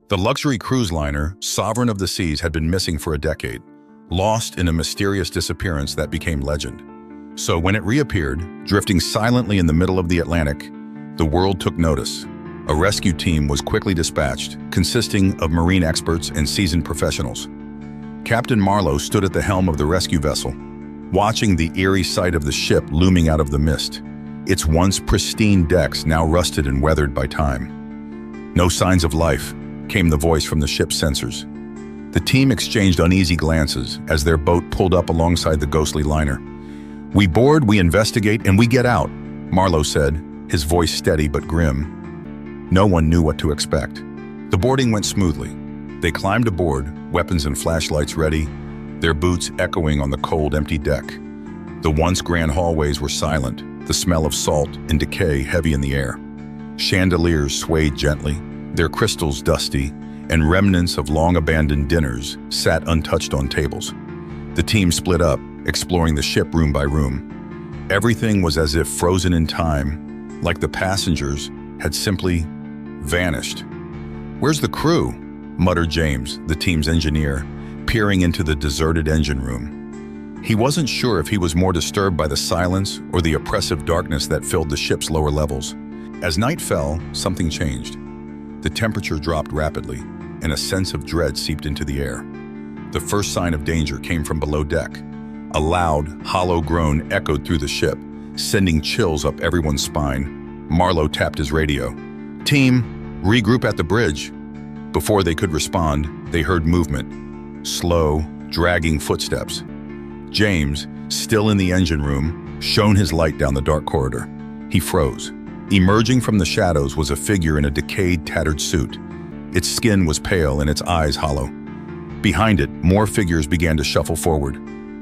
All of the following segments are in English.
The luxury cruise liner, Sovereign of the Seas, had been missing for a decade, lost in a mysterious disappearance that became legend. So when it reappeared, drifting silently in the middle of the Atlantic, the world took notice. A rescue team was quickly dispatched, consisting of marine experts and seasoned professionals. Captain Marlow stood at the helm of the rescue vessel, watching the eerie sight of the ship looming out of the mist, its once pristine decks now rusted and weathered by time. "No signs of life," came the voice from the ship's sensors. The team exchanged uneasy glances as their boat pulled up alongside the ghostly liner. "We board, we investigate, and we get out," Marlow said, his voice steady but grim. No one knew what to expect. The boarding went smoothly. They climbed aboard, weapons and flashlights ready, their boots echoing on the cold, empty deck. The once grand hallways were silent, the smell of salt and decay heavy in the air. Chandeliers swayed gently, their crystals dusty, and remnants of long-abandoned dinners sat untouched on tables. The team split up, exploring the ship room by room. Everything was as if frozen in time, like the passengers had simply vanished. "Where's the crew?" muttered James, the team's engineer, peering into the deserted engine room. He wasn't sure if he was more disturbed by the silence or the oppressive darkness that filled the ship's lower levels. As night fell, something changed. The temperature dropped rapidly, and a sense of dread seeped into the air. The first sign of danger came from below deck. A loud, hollow groan echoed through the ship, sending chills up everyone's spine. Marlow tapped his radio. "Team, regroup at the bridge." Before they could respond, they heard movement. Slow, dragging footsteps. James, still in the engine room, shone his light down the dark corridor. He froze. Emerging from the shadows was a figure in a decayed, tattered suit. Its skin was pale and its eyes hollow. Behind it, more figures began to shuffle forward.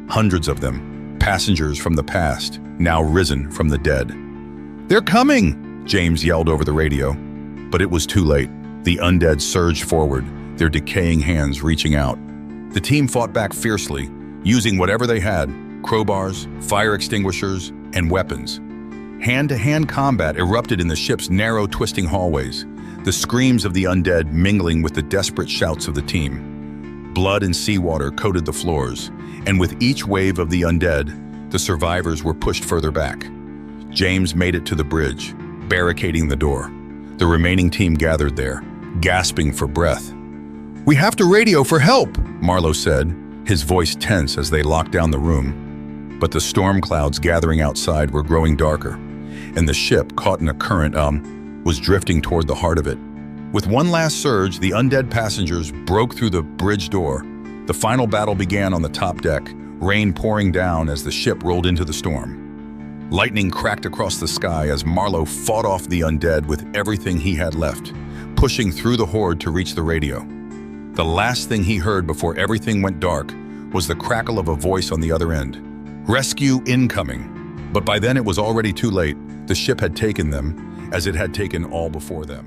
Hundreds of them, passengers from the past, now risen from the dead. "They're coming!" James yelled over the radio. But it was too late. The undead surged forward, their decaying hands reaching out. The team fought back fiercely, using whatever they had: crowbars, fire extinguishers, and weapons. Hand-to-hand combat erupted in the ship's narrow, twisting hallways, the screams of the undead mingling with the desperate shouts of the team. Blood and seawater coated the floors, and with each wave of the undead, the survivors were pushed further back. James made it to the bridge, barricading the door. The remaining team gathered there, gasping for breath. "We have to radio for help," Marlow said, his voice tense as they locked down the room. But the storm clouds gathering outside were growing darker, and the ship, caught in a current, was drifting toward the heart of it. With one last surge, the undead passengers broke through the bridge door. The final battle began on the top deck, rain pouring down as the ship rolled into the storm. Lightning cracked across the sky as Marlow fought off the undead with everything he had left, pushing through the horde to reach the radio. The last thing he heard before everything went dark was the crackle of a voice on the other end. "Rescue incoming." But by then it was already too late. The ship had taken them, as it had taken all before them.